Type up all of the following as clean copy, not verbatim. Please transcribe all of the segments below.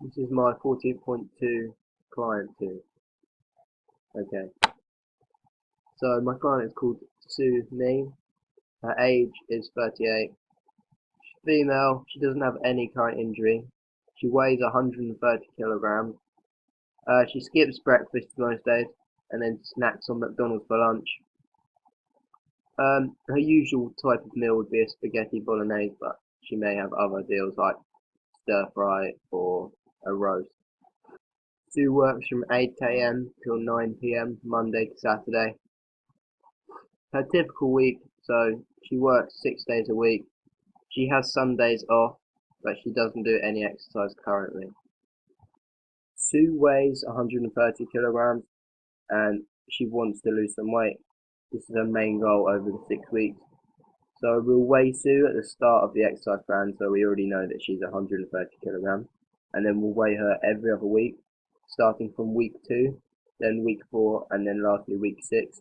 This is my 14.2 client too. Okay, so my client is called Sue Mee. Her age is 38. She's female. She doesn't have any current injury. She weighs 130 kilograms. She skips breakfast most days and then snacks on McDonald's for lunch. Her usual type of meal would be a spaghetti bolognese, but she may have other deals like stir fry or a roast. Sue works from 8 a.m. till 9 p.m. Monday to Saturday. Her typical week, so she works 6 days a week. She has Sundays off, but she doesn't do any exercise currently. Sue weighs 130 kilograms and she wants to lose some weight. This is her main goal over the 6 weeks. So we'll weigh Sue at the start of the exercise plan, so we already know that she's 130 kilograms, and then we'll weigh her every other week, starting from week 2, then week 4, and then lastly week 6.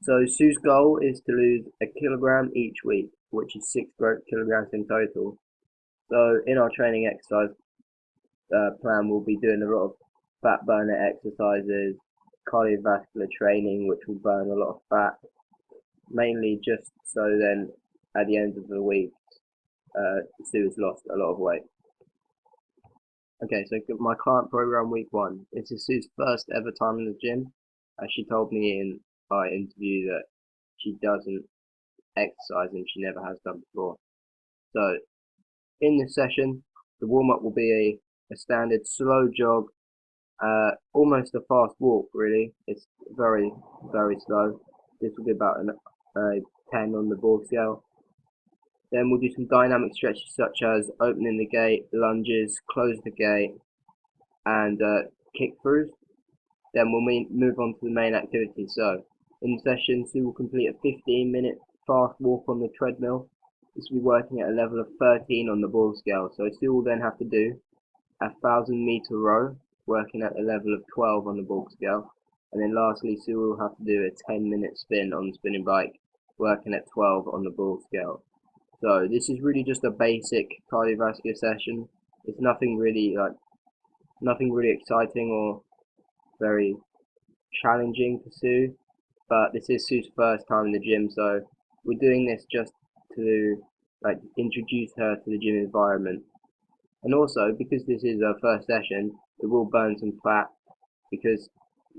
So Sue's goal is to lose a kilogram each week, which is 6 kilograms in total. So in our training exercise plan, we'll be doing a lot of fat burner exercises, cardiovascular training, which will burn a lot of fat, mainly just so then at the end of the week, Sue has lost a lot of weight. Okay, so my client program week 1. This is Sue's first ever time in the gym. As she told me in our interview that she doesn't exercise and she never has done before. So in this session, the warm-up will be a standard slow jog, almost a fast walk really. It's very, very slow. This will be about a 10 on the ball scale. Then we'll do some dynamic stretches such as opening the gate, lunges, close the gate, and kick throughs. Then we'll move on to the main activity. So in the session, Sue will complete a 15-minute fast walk on the treadmill. This will be working at a level of 13 on the ball scale. So Sue will then have to do a 1,000-meter row, working at a level of 12 on the ball scale. And then lastly, Sue will have to do a 10-minute spin on the spinning bike, working at 12 on the ball scale. So this is really just a basic cardiovascular session. It's nothing really exciting or very challenging for Sue, but this is Sue's first time in the gym, so we're doing this just to introduce her to the gym environment. And also, because this is her first session, it will burn some fat, because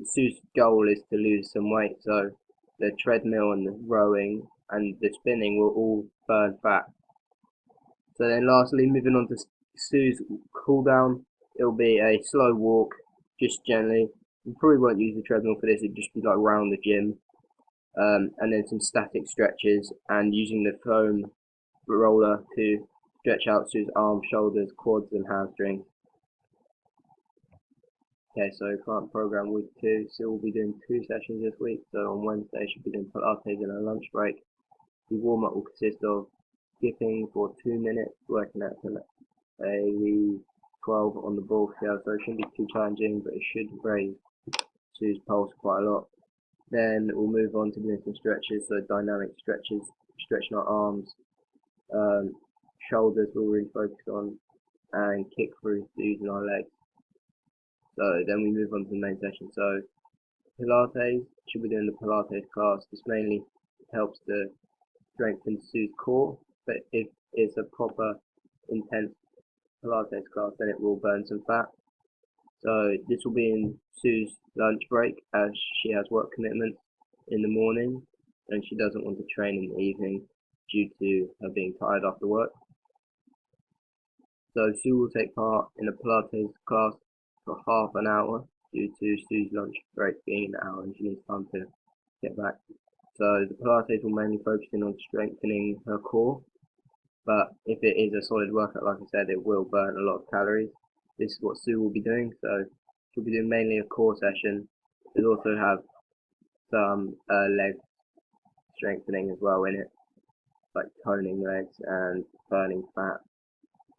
Sue's goal is to lose some weight, so the treadmill and the rowing and the spinning will all burn fat. So then lastly, moving on to Sue's cool down, it'll be a slow walk, just gently. You probably won't use the treadmill for this, it'll just be like around the gym. And then some static stretches and using the foam roller to stretch out Sue's arms, shoulders, quads and hamstrings. Okay, so client program week 2, Sue will be doing 2 sessions this week. So on Wednesday she'll be doing Pilates in her lunch break. The warm-up will consist of skipping for 2 minutes, working at a 12 on the ball scale, so it shouldn't be too challenging, but it should raise Sue's pulse quite a lot. Then we'll move on to doing some stretches, so dynamic stretches, stretching our arms, shoulders we'll really focus on, and kick through using our legs. So then we move on to the main session. So Pilates, she'll be doing the Pilates class. This mainly helps to strengthen Sue's core, but if it's a proper intense Pilates class, then it will burn some fat. So this will be in Sue's lunch break, as she has work commitments in the morning and she doesn't want to train in the evening due to her being tired after work. So Sue will take part in a Pilates class for half an hour due to Sue's lunch break being an hour and she needs time to get back. So the Pilates will mainly focus in on strengthening her core, but if it is a solid workout, like I said, it will burn a lot of calories. This is what Sue will be doing, so she'll be doing mainly a core session. She'll also have some leg strengthening as well in it, like toning legs and burning fat.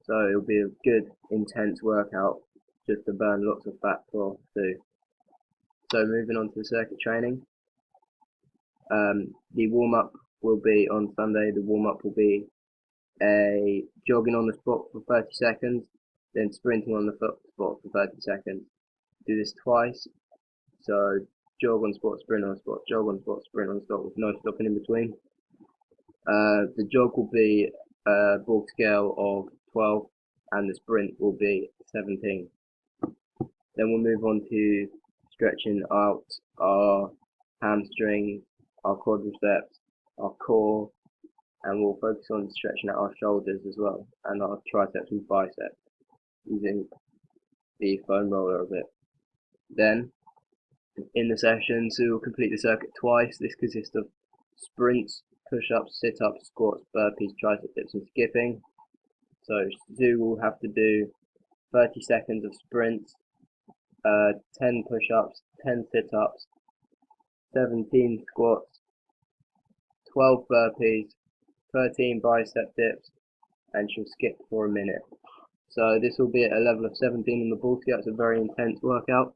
So it'll be a good intense workout just to burn lots of fat for Sue. So moving on to the circuit training. The warm-up will be on Sunday. The warm-up will be a jogging on the spot for 30 seconds, then sprinting on the foot spot for 30 seconds. Do this twice, so jog on spot, sprint on spot, jog on spot, sprint on spot with no stopping in between. The jog will be a ball scale of 12 and the sprint will be 17. Then we'll move on to stretching out our hamstrings, our quadriceps, our core, and we'll focus on stretching out our shoulders as well, and our triceps and biceps, using the foam roller a bit. Then, in the session, Sue will complete the circuit twice. This consists of sprints, push-ups, sit-ups, squats, burpees, tricep dips, and skipping. So Sue will have to do 30 seconds of sprints, 10 push-ups, 10 sit-ups, 17 squats, 12 burpees, 13 bicep dips, and she'll skip for a minute. So this will be at a level of 17 on the ball scale. It's a very intense workout.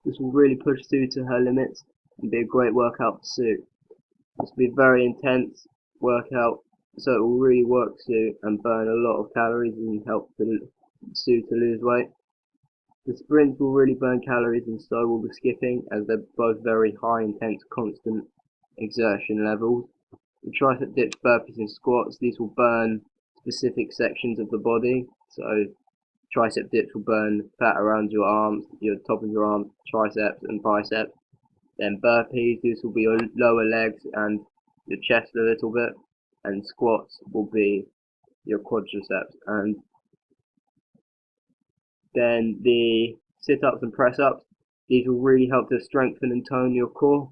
This will really push Sue to her limits and be a great workout for Sue. This will be a very intense workout, so it will really work Sue and burn a lot of calories and help Sue to lose weight. The sprints will really burn calories, and so will the skipping, as they're both very high, intense, constant exertion levels. The tricep dips, burpees, and squats, these will burn specific sections of the body. So tricep dips will burn fat around your arms, your top of your arms, triceps and biceps. Then burpees, this will be your lower legs and your chest a little bit, and squats will be your quadriceps. And then the sit-ups and press-ups, these will really help to strengthen and tone your core.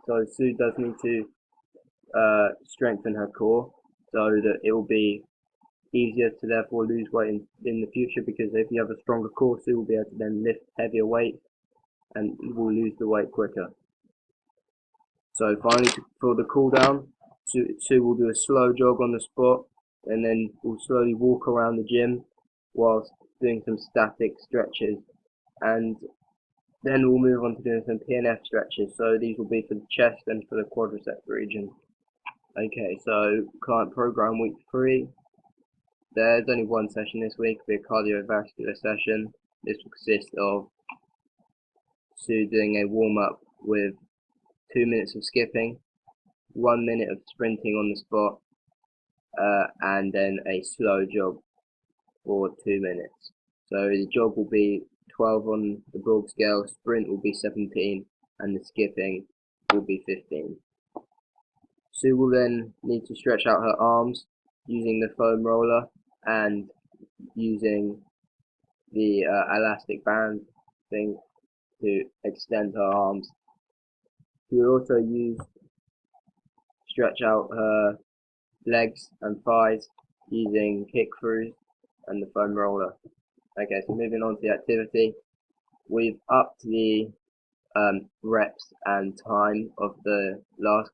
So Sue does need to strengthen her core so that it will be easier to therefore lose weight in the future, because if you have a stronger core, Sue will be able to then lift heavier weight and will lose the weight quicker. So finally, for the cool down, Sue will do a slow jog on the spot, and then we'll slowly walk around the gym whilst doing some static stretches, and then we'll move on to doing some PNF stretches. So these will be for the chest and for the quadriceps region. Okay, so client program week 3. There's only one session this week, the cardiovascular session. This will consist of Sue doing a warm-up with 2 minutes of skipping, 1 minute of sprinting on the spot, and then a slow jog for 2 minutes. So the jog will be 12 on the broad scale, sprint will be 17, and the skipping will be 15. Sue will then need to stretch out her arms using the foam roller and using the elastic band thing to extend her arms. She will also stretch out her legs and thighs using kick throughs and the foam roller. Okay, so moving on to the activity, we've upped the reps and time of the last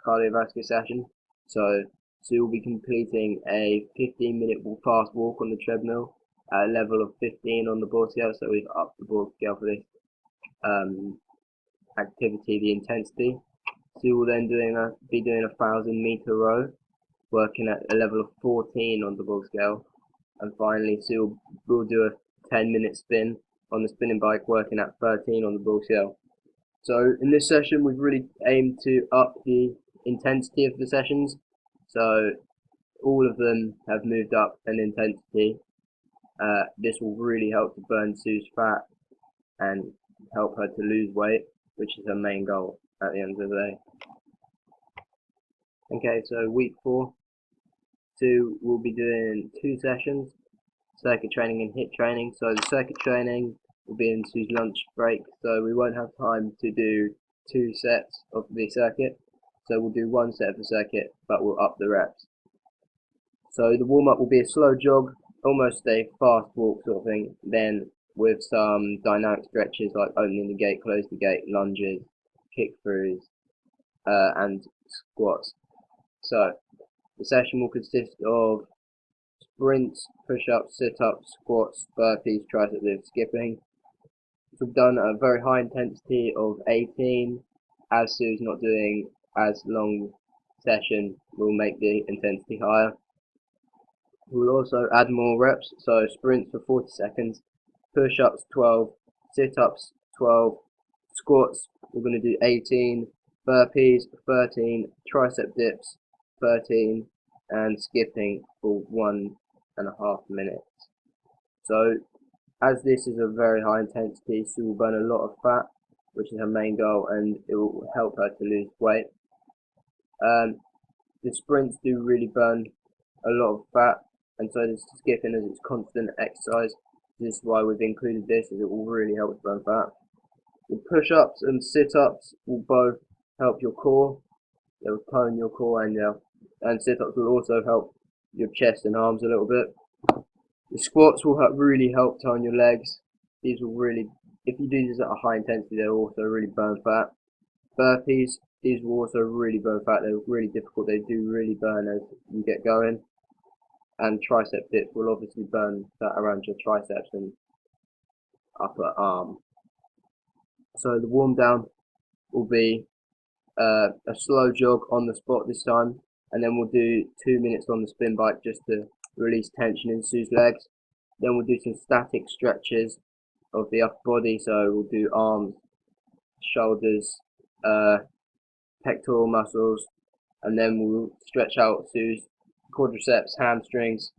cardiovascular session. So Sue will be completing a 15-minute fast walk on the treadmill at a level of 15 on the ball scale. So we've upped the ball scale for this activity, the intensity. Sue will then be doing a 1,000-meter row, working at a level of 14 on the ball scale. And finally, Sue will do a 10-minute spin on the spinning bike, working at 13 on the ball scale. So in this session, we've really aimed to up the intensity of the sessions. So all of them have moved up in intensity. This will really help to burn Sue's fat and help her to lose weight, which is her main goal at the end of the day. Okay, so week 4, Sue will be doing 2 sessions, circuit training and HIIT training. So the circuit training will be in Sue's lunch break, so we won't have time to do 2 sets of the circuit. So we'll do 1 set of the circuit, but we'll up the reps. So the warm-up will be a slow jog, almost a fast walk sort of thing, then with some dynamic stretches like opening the gate, close the gate, lunges, kick throughs, and squats. So the session will consist of sprints, push-ups, sit-ups, squats, burpees, tricep lifts, skipping. We've done a very high intensity of 18. As Sue's not doing as long session, we'll make the intensity higher. We'll also add more reps, so sprints for 40 seconds, push-ups 12, sit-ups 12, squats we're going to do 18, burpees 13, tricep dips 13, and skipping for 1.5 minutes. So as this is a very high intensity, Sue will burn a lot of fat, which is her main goal, and it will help her to lose weight. The sprints do really burn a lot of fat, and so does skipping, as it's constant exercise. This is why we've included this, as it will really help to burn fat. The push-ups and sit-ups will both help your core. They'll tone your core, and sit-ups will also help your chest and arms a little bit. The squats will really help tone your legs. These will really, if you do these at a high intensity, they'll also really burn fat. Burpees, these will also really burn fat. They're really difficult. They do really burn as you get going. And tricep dips will obviously burn fat around your triceps and upper arm. So the warm down will be a slow jog on the spot this time, and then we'll do 2 minutes on the spin bike just to release tension in Sue's legs. Then we'll do some static stretches of the upper body, so we'll do arms, shoulders, pectoral muscles, and then we'll stretch out Sue's quadriceps, hamstrings.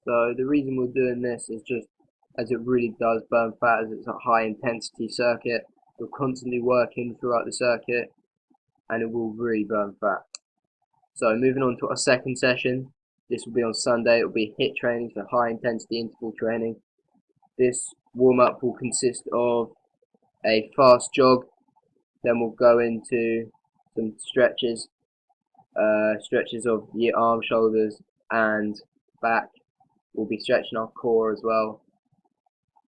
So the reason we're doing this is just as it really does burn fat, as it's a high intensity circuit. We're constantly working throughout the circuit, and it will really burn fat. So moving on to our second session, this will be on Sunday. It will be HIIT training, so high intensity interval training. This warm up will consist of a fast jog, then we'll go into some stretches, stretches of the arm, shoulders and back. We'll be stretching our core as well,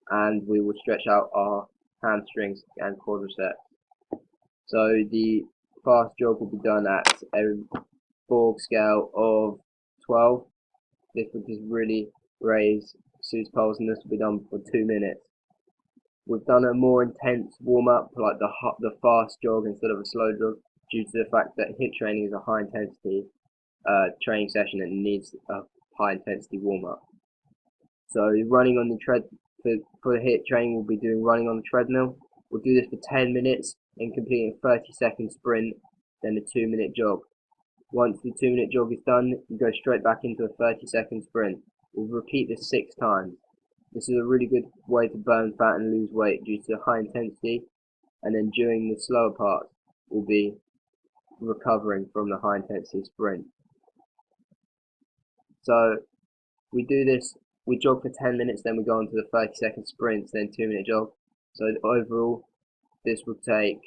and we will stretch out our hamstrings and quadriceps. So the fast jog will be done at a Borg scale of 12. This will just really raise Sue's pulse, and this will be done for 2 minutes. We've done a more intense warm-up, like the fast jog instead of a slow jog, due to the fact that HIIT training is a high intensity training session and needs a high intensity warm-up. So running on the for the HIIT training, we'll be doing running on the treadmill. We'll do this for 10 minutes and completing a 30-second sprint, then a 2-minute jog. Once the 2-minute jog is done, you go straight back into a 30-second sprint. We'll repeat this 6 times. This is a really good way to burn fat and lose weight due to high intensity, and then during the slower part, we'll be recovering from the high intensity sprint. So we do this, we jog for 10 minutes, then we go on to the 30-second sprints, then 2-minute jog. So overall, this will take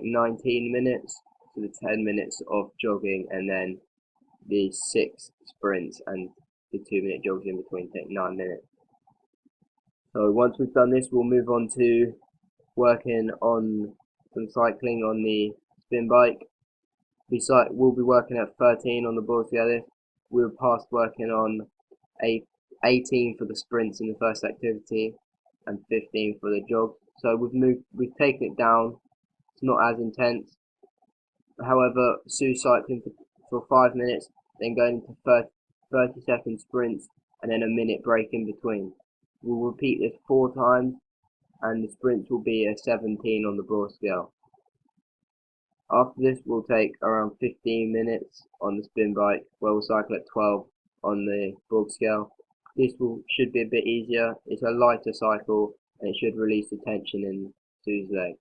19 minutes, so the 10 minutes of jogging, and then the 6 sprints and the 2-minute jogs in between take 9 minutes. So once we've done this, we'll move on to working on some cycling on the spin bike. We'll be working at 13 on the Borg scale. We're past working on 18 for the sprints in the first activity and 15 for the jog. So we've taken it down. It's not as intense. However, Sue's cycling for 5 minutes, then going into 30-second sprints, and then a minute break in between. We'll repeat this 4 times, and the sprints will be a 17 on the Borg scale. After this, we'll take around 15 minutes on the spin bike, where we'll cycle at 12 on the Borg scale. This should be a bit easier. It's a lighter cycle, and it should release the tension in Sue's leg.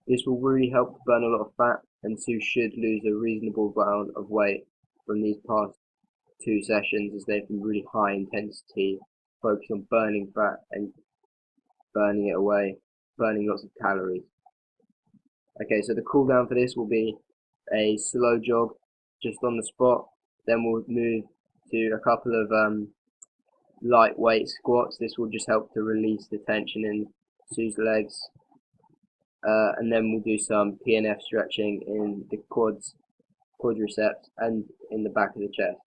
This will really help to burn a lot of fat, and Sue should lose a reasonable amount of weight from these past 2 sessions, as they've been really high intensity, focused on burning fat and burning it away, burning lots of calories. Okay, so the cool down for this will be a slow jog just on the spot. Then we'll move to a couple of lightweight squats. This will just help to release the tension in Sue's legs. And then we'll do some PNF stretching in the quadriceps and in the back of the chest.